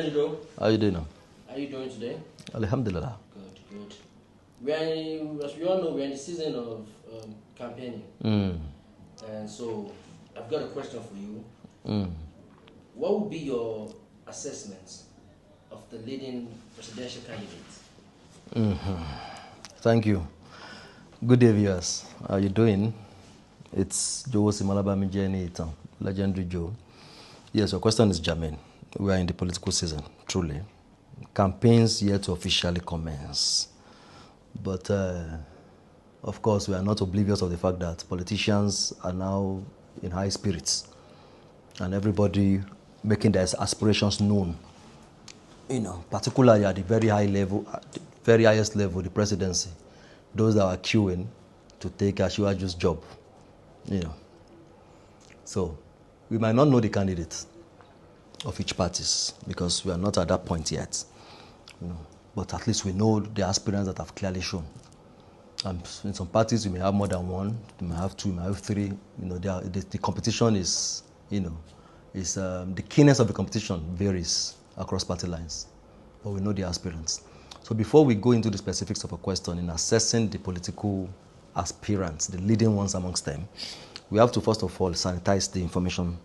How you doing now? How are you doing today? Alhamdulillah. Good, good. As we all know, we're in the season of campaigning. And so I've got a question for you. What would be your assessment of the leading presidential candidate? Thank you. Good day, viewers. How you doing? It's Joe Simalabami Jenny, legendary Joe. Yes, your question is germane. We are in the political season, truly. Campaigns yet to officially commence. But, of course, we are not oblivious of the fact that politicians are now in high spirits and everybody making their aspirations known. Particularly at the very high level, very highest level, the presidency. Those that are queuing to take Ashiwaju's job. So, we might not know the candidates of each parties because we are not at that point yet. But at least we know the aspirants that have clearly shown. And in some parties, you may have more than one, you may have two, you may have three. The competition is, the keenness of the competition varies across party lines. But we know the aspirants. So before we go into the specifics of a question in assessing the political aspirants, the leading ones amongst them, we have to first of all sanitize the information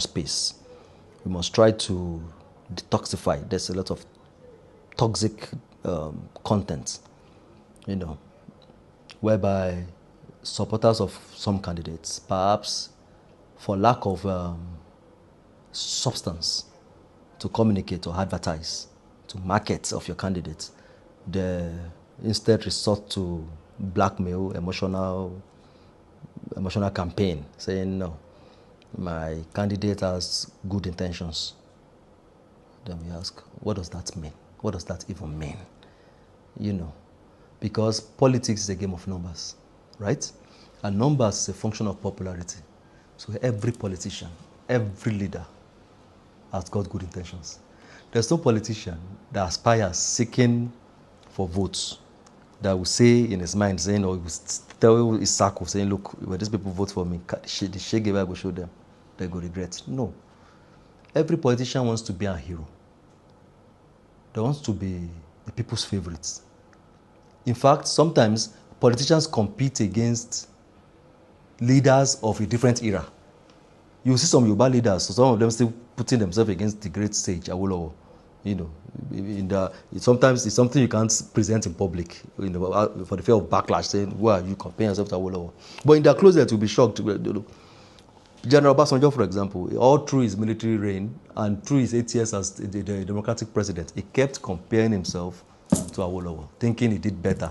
space. We must try to detoxify. There's a lot of toxic content, whereby supporters of some candidates, perhaps for lack of substance to communicate or advertise, to market of your candidates, they instead resort to blackmail, emotional campaign, saying, no, my candidate has good intentions. Then we ask, what does that mean? What does that even mean? Because politics is a game of numbers, right? And numbers is a function of popularity. So every politician, every leader has got good intentions. There's no politician that aspires seeking for votes that will say in his mind, saying, or he will tell his circle, saying, look, when these people vote for me, the shege I will show them, they go regret. No. Every politician wants to be a hero. They want to be the people's favorites. In fact, sometimes politicians compete against leaders of a different era. You see some Yoruba leaders, so some of them still putting themselves against the great sage, Awolowo. Sometimes it's something you can't present in public, for the fear of backlash, saying, why are you comparing yourself to Awolowo? But in their closet, you'll be shocked. General Obasanjo, for example, all through his military reign and through his 8 years as the democratic president, he kept comparing himself to Awolowo, thinking he did better.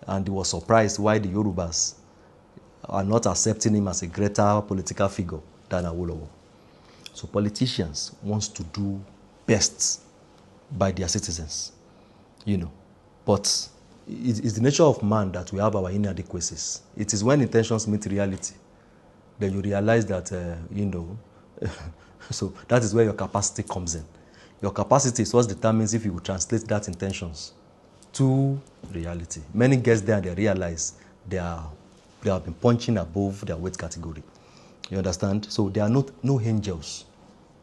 And he was surprised why the Yorubas are not accepting him as a greater political figure than Awolowo. So politicians want to do best by their citizens, But it's the nature of man that we have our inadequacies. It is when intentions meet reality then you realize that, so that is where your capacity comes in. Your capacity is what determines if you will translate that intentions to reality. Many get there and they realize they have been punching above their weight category. You understand? So there are no angels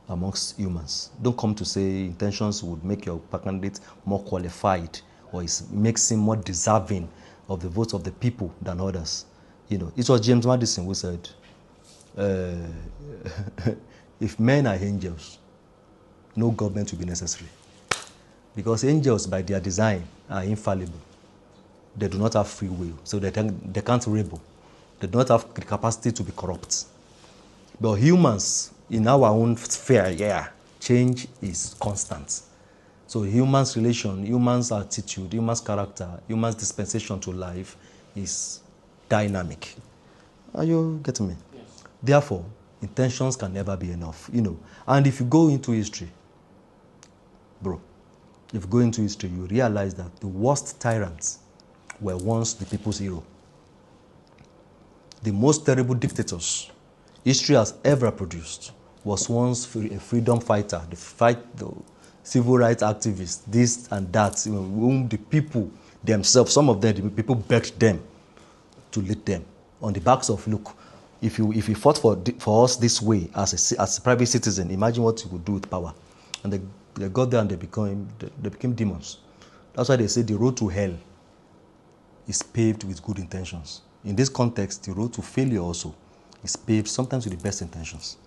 amongst humans. Don't come to say intentions would make your candidate more qualified or it makes him more deserving of the votes of the people than others. It was James Madison who said, if men are angels, no government will be necessary. Because angels, by their design, are infallible. They do not have free will, so they can't rebel. They do not have the capacity to be corrupt. But humans, in our own sphere, change is constant. So humans' relation, humans' attitude, humans' character, humans' dispensation to life is dynamic. Are you getting me? Yes. Therefore, intentions can never be enough, And if you go into history, if you go into history, you realize that the worst tyrants were once the people's hero. The most terrible dictators history has ever produced was once a freedom fighter, the civil rights activists, this and that, whom the people themselves, some of them, the people begged them to lead them on the backs of, look, if you fought for us this way as a private citizen, imagine what you would do with power. And they They got there and they became demons. That's why they say the road to hell is paved with good intentions. In this context, the road to failure also is paved sometimes with the best intentions.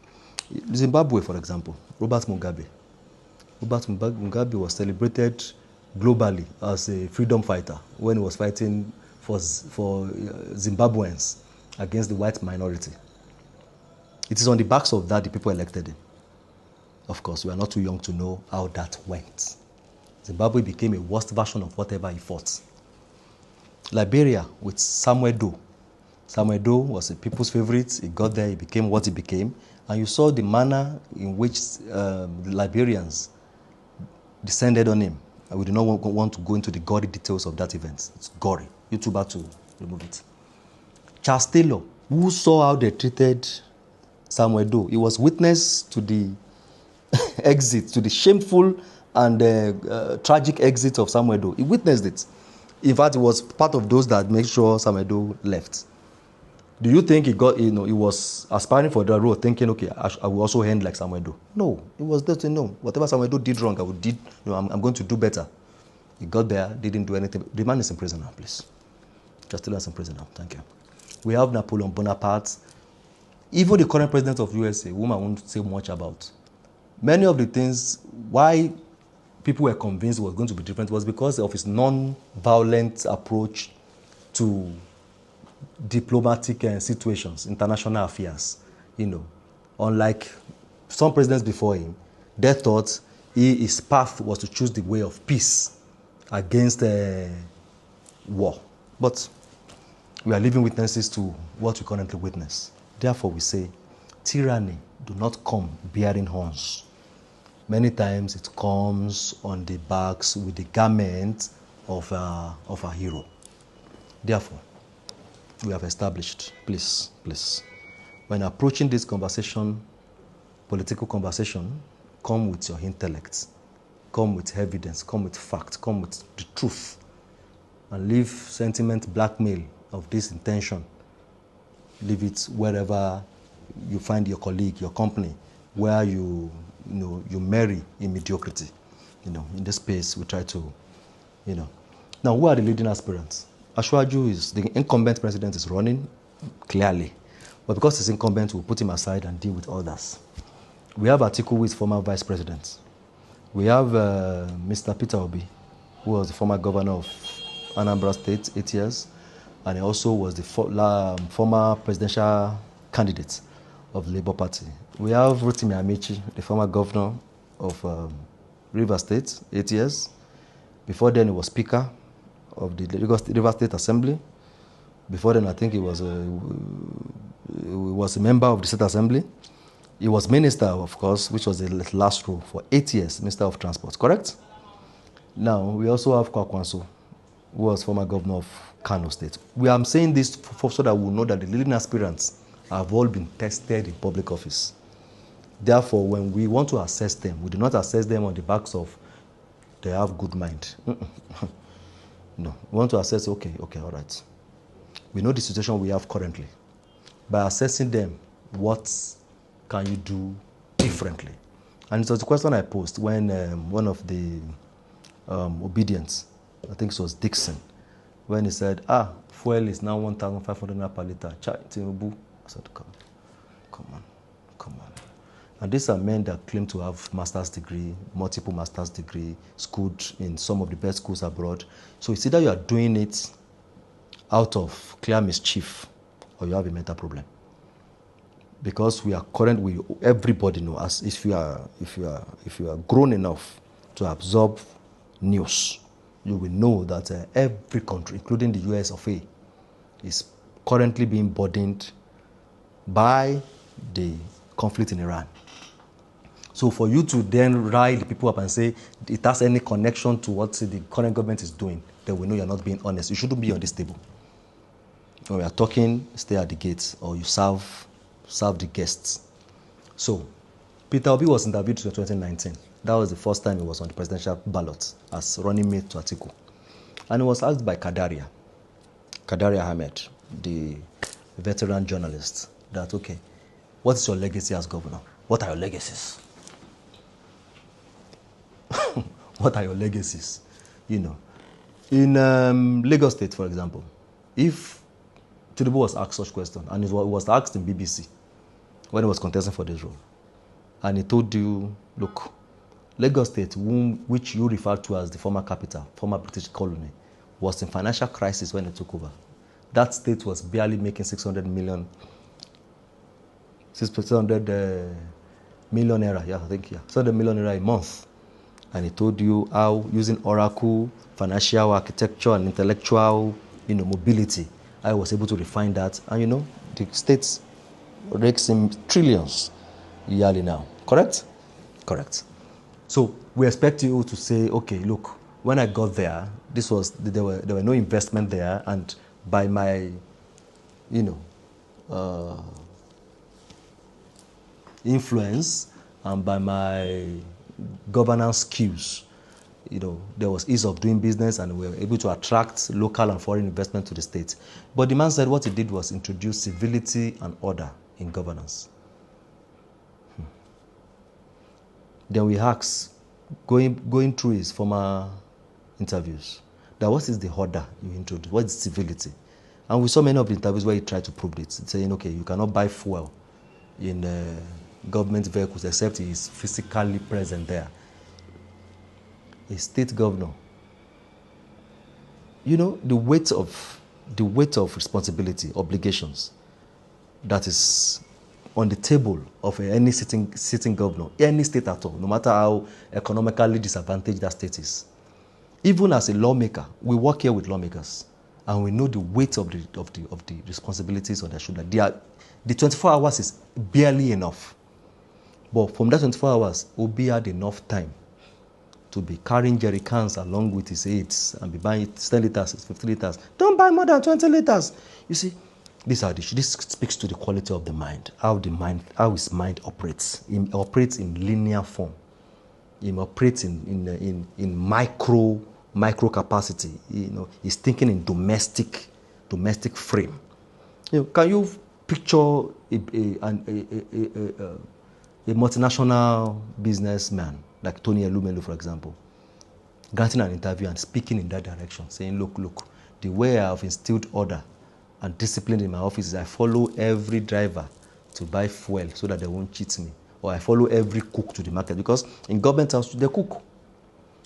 Zimbabwe, for example, Robert Mugabe. Robert Mugabe was celebrated globally as a freedom fighter when he was fighting for Zimbabweans against the white minority. It is on the backs of that the people elected him. Of course, we are not too young to know how that went. Zimbabwe became a worse version of whatever he fought. Liberia with Samuel Doe. Samuel Doe was a people's favorite. He got there, he became what he became. And you saw the manner in which the Liberians descended on him. And we do not want to go into the gory details of that event. It's gory. You're too bad to remove it. Charles Taylor, who saw how they treated Samuel Doe, he was witness to the exit, to the shameful and tragic exit of Samuel Doe. He witnessed it. In fact, he was part of those that made sure Samuel Doe left. Do you think he was aspiring for that role, thinking, okay, I will also end like Samuel Doe? No, he was there to know whatever Samuel Doe did wrong, I'm going to do better. He got there, didn't do anything. The man is in prison now, please. Castillo is in prison now. Thank you. We have Napoleon Bonaparte. Even the current president of USA, whom I won't say much about. Many of the things why people were convinced it was going to be different was because of his non-violent approach to diplomatic situations, international affairs. Unlike some presidents before him, they thought his path was to choose the way of peace against war. But we are living witnesses to what we currently witness. Therefore, we say, tyranny do not come bearing horns. Many times it comes on the backs with the garment of a hero. Therefore, we have established, please, when approaching this conversation, political conversation, come with your intellect, come with evidence, come with fact, come with the truth, and leave sentiment blackmail of this intention. Leave it wherever you find your colleague, your company, where you marry in mediocrity. In this space, we try to, Now, who are the leading aspirants? Ashwaju is the incumbent president is running clearly, but because he's incumbent, we'll put him aside and deal with others. We have Atiku, who is former vice president. We have Mr. Peter Obi, who was the former governor of Anambra State, 8 years, and he also was the former presidential candidate of the Labour Party. We have Rotimi Amici, the former governor of Rivers State, 8 years. Before then, he was speaker of the Rivers State Assembly. Before then, I think he was a member of the State Assembly. He was minister, of course, which was the last role for 8 years, Minister of Transport, correct? Now, we also have Kwakwanso, who was former governor of Kano State. I'm saying this so that we'll know that the leading aspirants have all been tested in public office. Therefore, when we want to assess them, we do not assess them on the backs of they have good mind. No, we want to assess, okay, all right. We know the situation we have currently. By assessing them, what can you do differently? And it was the question I posed when one of the obedience, I think it was Dixon, when he said, fuel is now 1,500 per liter. I said, come on. And these are men that claim to have master's degree, multiple master's degree, schooled in some of the best schools abroad. So it's either you are doing it out of clear mischief or you have a mental problem. Because we are everybody knows, if you are grown enough to absorb news, you will know that every country, including the US of A, is currently being burdened by the conflict in Iran. So for you to then rile the people up and say it has any connection to what the current government is doing, then we know you're not being honest. You shouldn't be on this table. When we are talking, stay at the gates or you serve the guests. So Peter Obi was interviewed in 2019. That was the first time he was on the presidential ballot as running mate to Atiku. And he was asked by Kadaria Ahmed, the veteran journalist, that, okay, what is your legacy as governor? What are your legacies? What are your legacies? You know, in Lagos State, for example, if Tinubu was asked such question, and it was asked in BBC when he was contesting for this role, and he told you, look, Lagos State, which you refer to as the former capital, former British colony, was in financial crisis when he took over. That state was barely making 600 million naira, yeah, I think, yeah, 600 million naira a month. And he told you how, using Oracle, financial architecture, and intellectual, mobility, I was able to refine that. And, the states rakes in trillions yearly now. Correct? Correct. So we expect you to say, okay, look, when I got there, there were no investment there, and by my, influence and by my governance skills, there was ease of doing business, and we were able to attract local and foreign investment to the state. But the man said what he did was introduce civility and order in governance. Then we asked, going through his former interviews, that what is the order you introduce? What is civility? And we saw many of the interviews where he tried to prove it, saying, okay, you cannot buy fuel in government vehicles except he is physically present there. A state governor, the weight of responsibility, obligations that is on the table of any sitting governor, any state at all, no matter how economically disadvantaged that state is. Even as a lawmaker, we work here with lawmakers, and we know the weight of the responsibilities on their shoulder. The 24 hours is barely enough. But from that 24 hours, OBI had enough time to be carrying jerry cans along with his aides and be buying 10 liters, 50 liters. Don't buy more than 20 liters. You see, this speaks to the quality of the mind, how his mind operates. He operates in linear form. He operates in micro capacity. He's thinking in domestic frame. Can you picture a multinational businessman like Tony Elumelu, for example, granting an interview and speaking in that direction, saying, look, the way I have instilled order and discipline in my office is I follow every driver to buy fuel so that they won't cheat me, or I follow every cook to the market, because in government house they cook.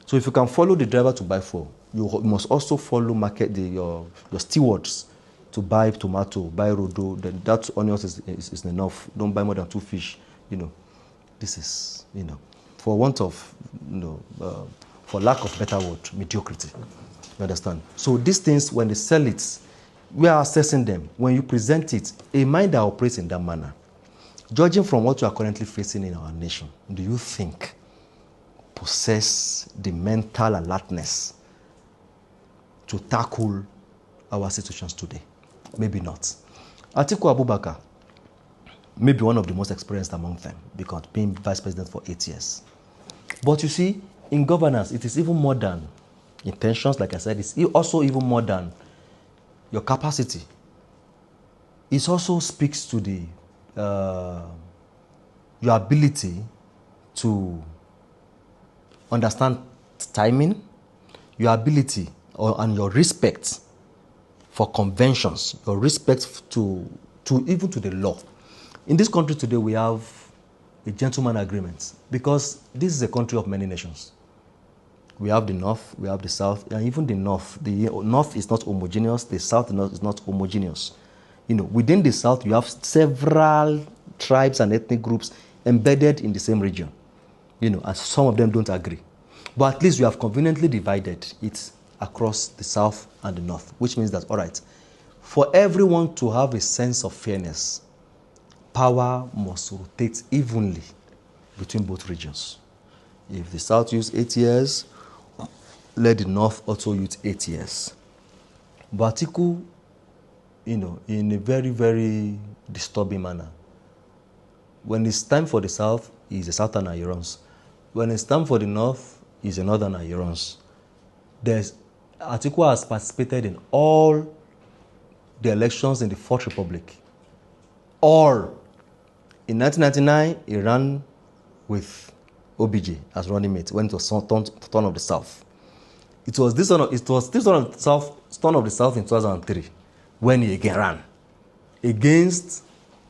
So if you can follow the driver to buy fuel, you must also follow your stewards to buy tomato, buy rodo. Then that onions is enough. Don't buy more than 2 fish. This is, for want of, for lack of better word, mediocrity. You understand? So these things, when they sell it, we are assessing them. When you present it, a mind that operates in that manner, judging from what you are currently facing in our nation, do you think possess the mental alertness to tackle our situations today? Maybe not. Atiku Abubakar may be one of the most experienced among them, because being vice president for 8 years. But you see, in governance, it is even more than intentions, like I said, it's also even more than your capacity. It also speaks to your ability to understand timing, your ability and your respect for conventions, your respect to even to the law. In this country today, we have a gentleman agreement, because this is a country of many nations. We have the North, we have the South, and even the North is not homogeneous, the South is not homogeneous. Within the South, you have several tribes and ethnic groups embedded in the same region, and some of them don't agree. But at least you have conveniently divided it across the South and the North, which means that, all right, for everyone to have a sense of fairness, power must rotate evenly between both regions. If the South use 8 years, let the North also use 8 years. But Atiku, in a very, very disturbing manner, when it's time for the South, he's a Southerner, he runs. When it's time for the North, he's a Northerner, he runs. Atiku has participated in all the elections in the Fourth Republic. All. In 1999, he ran with OBJ as running mate when it was turn of the South. It was this turn of the South in 2003 when he again ran against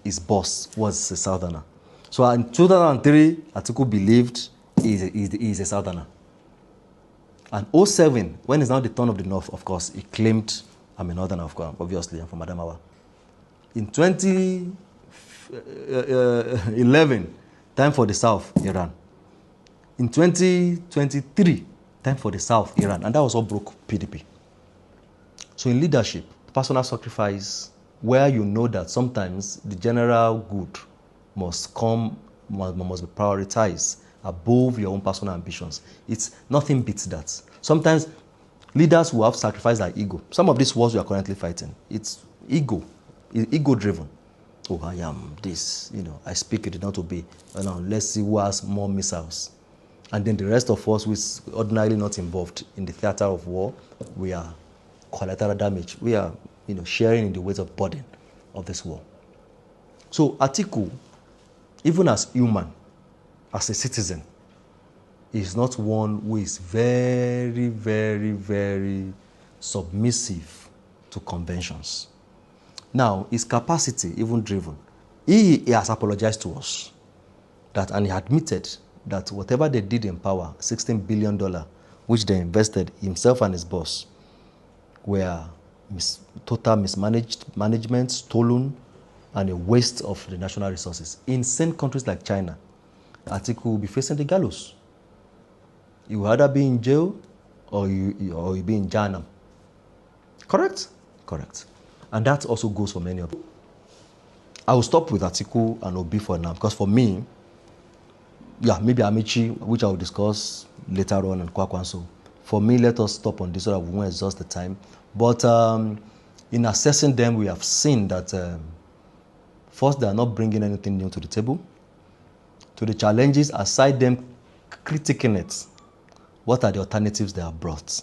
his boss, was a Southerner. So in 2003, Atiku believed he is a Southerner. And 2007, when it's now the turn of the North, of course, he claimed I'm a Northerner, of course, obviously, I'm from Adamawa. In 2011, time for the South, he ran. In 2023, time for the South, he ran. And that was what broke PDP. So in leadership, personal sacrifice, where you know that sometimes the general good must be prioritized above your own personal ambitions. It's nothing beats that. Sometimes leaders will have sacrificed their ego. Some of these wars we are currently fighting, it's ego-driven. Oh, I am this, I speak, it did not obey. Now, let's see who has more missiles. And then the rest of us who is ordinarily not involved in the theater of war, we are collateral damage. We are, sharing in the weight of burden of this war. So Atiku, even as human, as a citizen, is not one who is very, very, very submissive to conventions. Now, his capacity, even driven, he has apologized to us, and he admitted that whatever they did in power, $16 billion, which they invested, himself and his boss, were total management, stolen, and a waste of the national resources. In same countries like China, Atiku will be facing the gallows. You will either be in jail or you'll be in Jahannam. Correct? Correct. And that also goes for many of them. I will stop with Atiku and Obi for now, because for me, maybe Amici, which I will discuss later on, and Kwakwanso. For me, let us stop on this so that we won't exhaust the time. But in assessing them, we have seen that first, they are not bringing anything new to the table. To the challenges, aside them critiquing it, what are the alternatives they have brought?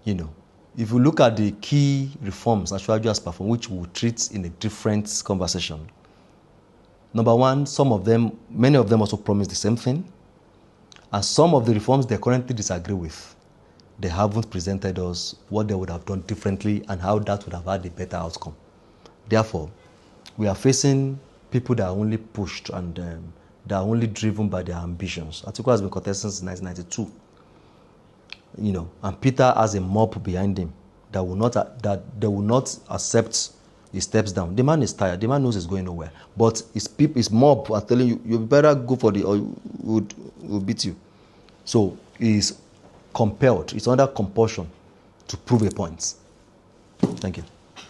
If you look at the key reforms Ashwaju has performed, which we'll treat in a different conversation. Number one, many of them also promise the same thing. And some of the reforms they currently disagree with, they haven't presented us what they would have done differently and how that would have had a better outcome. Therefore, we are facing people that are only pushed and they are only driven by their ambitions. Atiku has been contesting since 1992. And Peter has a mob behind him that they will not accept he steps down. The man is tired. The man knows he's going nowhere. But his mob are telling you, you better go for or we'll beat you. So he's compelled. He's under compulsion to prove a point. Thank you.